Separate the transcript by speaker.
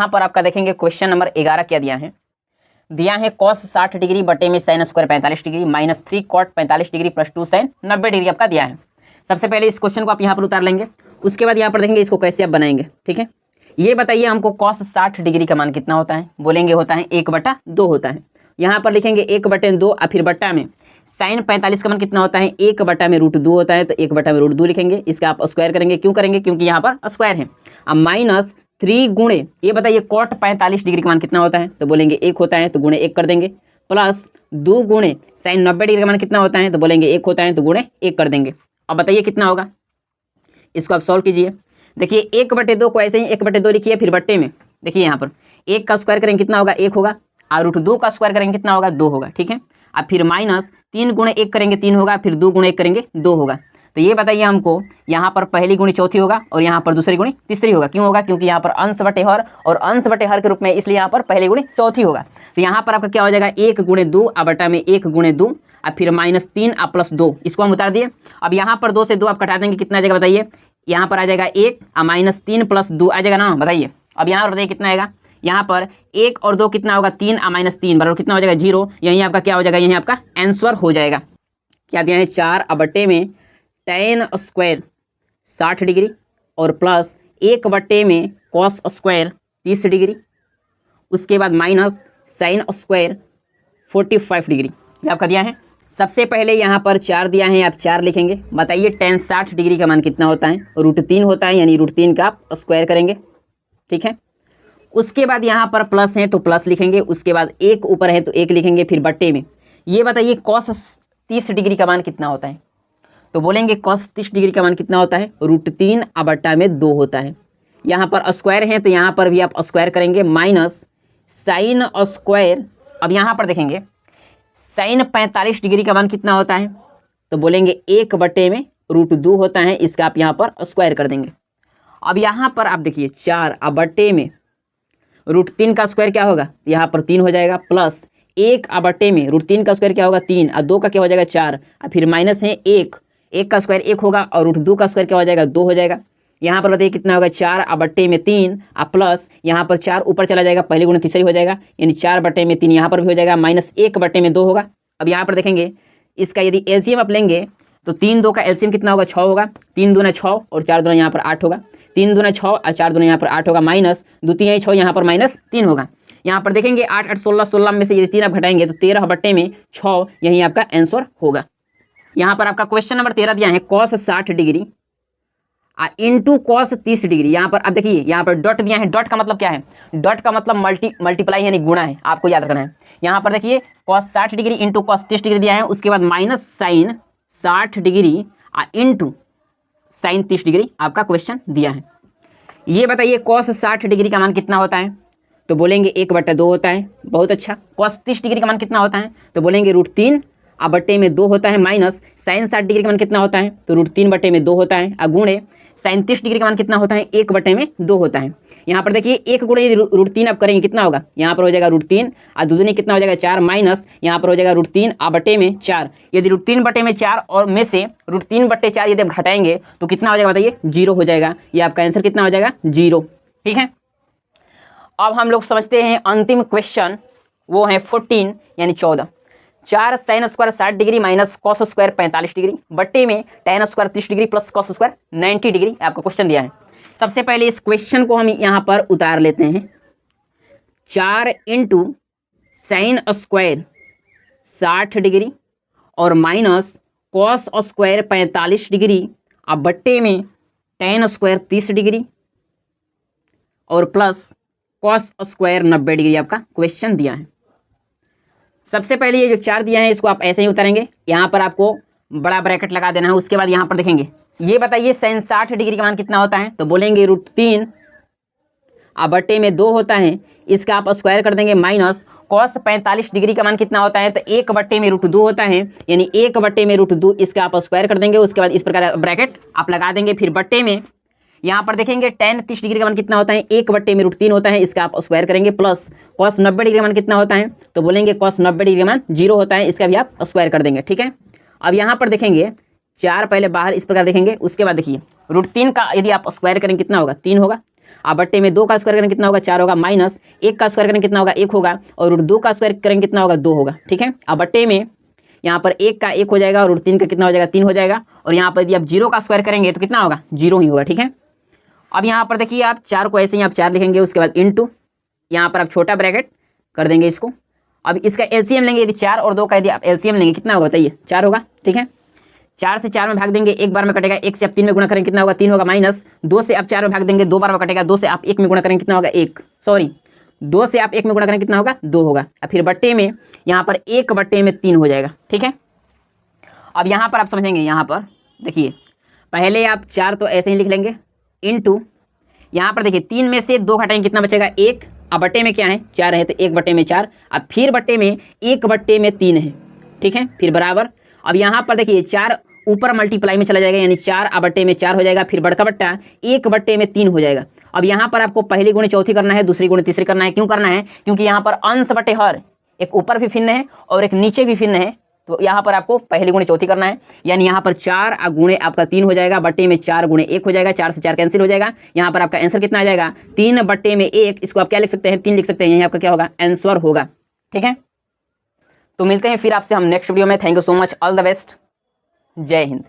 Speaker 1: यहाँ पर आपका देखेंगे क्वेश्चन नंबर 11 क्या दिया है कॉस 60 डिग्री बटे में sine square 45 degree minus 3 cot 45 degree plus 2 sine 90 degree आपका दिया है। सबसे पहले इस क्वेश्चन को आप यहाँ पर उतार लेंगे, उसके बाद यहाँ पर देखेंगे इसको कैसे आप बनाएंगे। ठीक है, ये बताइए हमको कॉस 60 डिग्री का मान कितना होता है। बोलेंगे होता है 1/2 होता है। यहाँ पर लिखेंगे 1/2 और फिर बट्टा में साइन 45 का मान कितना होता है 1/√2 होता है, तो 1/√2 लिखेंगे। इसका आप स्क्वायर करेंगे, क्यों करेंगे क्योंकि यहाँ पर स्क्वायर है। अब माइनस 3 गुणे ये बताइए कॉट 45 डिग्री का मान कितना होता है, तो बोलेंगे 1 होता है, तो गुणे 1 कर देंगे। प्लस 2 गुणे साइन 90 डिग्री का मान कितना होता है, तो बोलेंगे 1 होता है, तो गुणे 1 कर देंगे। अब बताइए कितना होगा, इसको आप सॉल्व कीजिए। देखिए 1/2 को ऐसे ही 1/2 लिखिए, फिर बट्टे में देखिए यहाँ पर 1 का स्क्वायर करेंगे कितना होगा 1 होगा, और √2 का स्क्वायर करेंगे कितना होगा 2 होगा। ठीक है, अब फिर माइनस 3 गुणे 1 करेंगे 3 होगा, फिर 2 गुणे 1 करेंगे 2 होगा। तो ये बताइए हमको यहाँ पर पहली गुणी चौथी होगा और यहाँ पर दूसरी गुणी तीसरी होगा। क्यों होगा, क्योंकि यहाँ पर अंश बटे हर और अंश बटे हर के रूप में, इसलिए यहाँ पर पहली गुणी चौथी होगा। तो यहाँ पर आपका क्या हो जाएगा 1 गुणे 2 और बटा में 1 गुणे 2 और फिर माइनस 3 और प्लस 2, इसको हम उतार दिए। अब यहाँ पर 2 से 2 आप कटा देंगे, कितना आ जाएगा बताइए, यहाँ पर आ जाएगा 1 और माइनस 3 प्लस 2 आ जाएगा ना, बताइए। अब यहाँ पर बताइए कितना आएगा, यहाँ पर 1 और 2 कितना होगा 3 और माइनस 3 बराबर कितना हो जाएगा 0। यहीं आपका क्या हो जाएगा, यहीं आपका आंसर हो जाएगा। क्या दिया है 4 और बट्टे में tan स्क्वायर 60 डिग्री और प्लस 1 बट्टे में कॉस स्क्वायर 30 डिग्री, उसके बाद माइनस साइन स्क्वायर 45 डिग्री, ये आपका दिया है। सबसे पहले यहाँ पर 4 दिया है, आप 4 लिखेंगे। बताइए tan 60 डिग्री का मान कितना होता है, √3 होता है, यानी √3 का आप स्क्वायर करेंगे। ठीक है, उसके बाद यहाँ पर प्लस है तो प्लस लिखेंगे, उसके बाद 1 ऊपर है तो 1 लिखेंगे, फिर बट्टे में ये बताइए कॉस 30 डिग्री का मान कितना होता है, तो बोलेंगे कॉस 30 डिग्री का मान कितना होता है √3 और बट्टा में 2 होता है। यहाँ पर स्क्वायर है तो यहाँ पर भी आप स्क्वायर करेंगे, माइनस साइन स्क्वायर। अब यहाँ पर देखेंगे साइन 45 डिग्री का मान कितना होता है, तो बोलेंगे 1 बट्टे में √2 होता है, इसका आप यहाँ पर स्क्वायर कर देंगे। अब यहाँ पर आप देखिए 4 और बट्टे में √3 का स्क्वायर क्या होगा, यहाँ पर 3 हो जाएगा, प्लस 1 और बट्टे में √3 का स्क्वायर क्या होगा 3 और 2 का क्या हो जाएगा 4 और फिर माइनस है 1 का स्क्वायर 1 होगा और √2 का स्क्वायर क्या हो जाएगा 2 हो जाएगा। यहाँ पर बताइए कितना होगा 4 और बट्टे में 3 और प्लस यहाँ पर 4 ऊपर चला जाएगा, पहले गुणे तीसरी हो जाएगा, यानी 4 बट्टे में 3 यहाँ पर भी हो जाएगा, माइनस 1 बट्टे में 2 होगा। अब यहाँ पर देखेंगे इसका यदि एलसीएम आप लेंगे तो 3 2 का एलसीएम कितना होगा 6 होगा, 3 दूना 6 और 4 दूना यहाँ पर 8 होगा, 3 दूना 6 और 4 दूना यहाँ पर 8 होगा, माइनस 2 3 6 यहाँ पर माइनस 3 होगा। यहाँ पर देखेंगे 8 8 16 16 में से यदि 3 आप घटाएंगे तो 13 बट्टे में 6, यही आपका आंसर होगा। यहाँ पर आपका क्वेश्चन नंबर 13 दिया है cos 60 degree into cos 30 degree. यहाँ पर अब देखिए यहाँ पर डॉट दिया है, डॉट का मतलब क्या है, डॉट का मतलब मल्टीप्लाई यानी गुणा है, आपको याद रखना है। यहाँ पर देखिए cos 60 degree into cos 30 degree दिया है, उसके बाद minus sine 60 degree into sine 30 degree आपका क्वेश्चन दिया है। ये बताइए कॉस 60 डिग्री का मान कितना होता है, तो बोलेंगे 1/2 होता है, बहुत अच्छा। कॉस 30 डिग्री का मान कितना होता है, तो बोलेंगे √3 और बट्टे में 2 होता है, माइनस साइन 60 डिग्री का मान कितना होता है, तो √3 बट्टे में 2 होता है, और गुणे साइन 30 डिग्री का मान कितना होता है 1 बट्टे में 2 होता है। यहाँ पर देखिए 1 गुणे यदि √3 आप करेंगे कितना होगा, यहाँ पर हो जाएगा √3 और दूसरी कितना हो जाएगा 4, माइनस यहाँ पर हो जाएगा √3 और बट्टे में 4। यदि √3 बट्टे में 4 और में से √3/4 यदि आप घटाएंगे तो कितना हो जाएगा बताइए 0 हो जाएगा। ये आपका आंसर कितना हो जाएगा 0। ठीक है, अब हम लोग समझते हैं अंतिम क्वेश्चन, वो है 14 यानी 14। 4 sine square 60 degree minus cos square 45 degree बट्टे में tan square 30 degree plus cos square 90 degree आपको क्वेश्चन दिया है। सबसे पहले इस क्वेश्चन को हम यहाँ पर उतार लेते हैं। 4 इंटू साइन स्क्वायर 60 डिग्री और माइनस कॉस स्क्वायर 45 डिग्री अब बट्टे में tan स्क्वायर 30 डिग्री और प्लस कॉस स्क्वायर 90 डिग्री आपका क्वेश्चन दिया है। सबसे पहले ये जो 4 दिया है इसको आप ऐसे ही उतारेंगे, यहाँ पर आपको बड़ा ब्रैकेट लगा देना है। उसके बाद यहाँ पर देखेंगे ये बताइए साइन 60 डिग्री का मान कितना होता है, तो बोलेंगे √3 और बट्टे में 2 होता है, इसका आप स्क्वायर कर देंगे, माइनस कॉस 45 डिग्री का मान कितना होता है, तो 1 बट्टे में √2 होता है, यानी 1 बट्टे में √2 इसका आप स्क्वायर कर देंगे। उसके बाद इस प्रकार ब्रैकेट आप लगा देंगे, फिर बट्टे में यहाँ पर देखेंगे tan 30 डिग्री का मान कितना होता है 1 बट्टे में √3 होता है, इसका आप स्क्वायर करेंगे, प्लस कॉस 90 डिग्री का मान कितना होता है, तो बोलेंगे कॉस 90 डिग्री का मान 0 होता है, इसका भी आप स्क्वायर कर देंगे। ठीक है, अब यहाँ पर देखेंगे 4 पहले बाहर इस प्रकार देखेंगे, उसके बाद देखिए √3 का यदि आप स्क्वायर करेंगे कितना होगा 3 होगा, अब बट्टे में 2 का स्क्वायर करेंगे कितना होगा 4 होगा, माइनस 1 का स्क्वायर करेंगे कितना होगा 1 होगा, और 2 का स्क्वायर करेंगे कितना होगा 2 होगा। ठीक है, अब बट्टे में यहाँ पर 1 का 1 हो जाएगा और 3 का कितना हो जाएगा 3 हो जाएगा, और यहाँ पर यदि आप 0 का स्क्वायर करेंगे तो कितना होगा 0 ही होगा। ठीक है, अब यहाँ पर देखिए आप 4 को ऐसे ही आप 4 लिखेंगे, उसके बाद इंटू यहाँ पर आप छोटा ब्रैकेट कर देंगे इसको। अब इसका एलसीएम लेंगे, यदि 4 और 2 का यदि आप एलसीएम लेंगे कितना होगा बताइए 4 होगा। ठीक है, 4 से 4 में भाग देंगे, एक बार में कटेगा, 1 से आप 3 में गुणा करेंगे कितना होगा 3 होगा, माइनस 2 से आप 4 में भाग देंगे, 2 बार में कटेगा, 2 से आप 1 में गुणा करेंगे कितना होगा 1, सॉरी 2 से आप 1 में गुणा करेंगे कितना होगा 2 होगा। अब फिर बट्टे में यहाँ पर 1 बट्टे में 3 हो जाएगा। ठीक है, अब यहाँ पर आप समझेंगे, यहाँ पर देखिए पहले आप 4 तो ऐसे ही लिख लेंगे, इनटू यहाँ पर देखिए 3 में से 2 घटाएंगे कितना बचेगा 1, अब बट्टे में क्या है 4 है तो 1 बट्टे में 4, अब फिर बट्टे में 1 बट्टे में 3 है। ठीक है, फिर बराबर, अब यहाँ पर देखिए 4 ऊपर मल्टीप्लाई में चला जाएगा, यानी 4 अब बट्टे में 4 हो जाएगा, फिर बड़का बट्टा 1 बट्टे में 3 हो जाएगा। अब यहाँ पर आपको पहली गुणे चौथी करना है, दूसरी गुणे तीसरी करना है। क्यों करना है, क्योंकि यहाँ पर अंश बटे हर, एक ऊपर भी भिन्न है और एक नीचे भी भिन्न है, तो यहाँ पर आपको पहली गुणे चौथी करना है, यानी यहाँ पर 4 गुणे आपका 3 हो जाएगा, बट्टे में 4 गुणे 1 हो जाएगा, 4 से 4 कैंसिल हो जाएगा, यहाँ पर आपका आंसर कितना आ जाएगा 3 बट्टे में 1, इसको आप क्या लिख सकते हैं 3 लिख सकते हैं, यही आपका क्या होगा आंसर होगा। ठीक है, तो मिलते हैं फिर आपसे हम नेक्स्ट वीडियो में। Thank you so much, all the best, जय हिंद।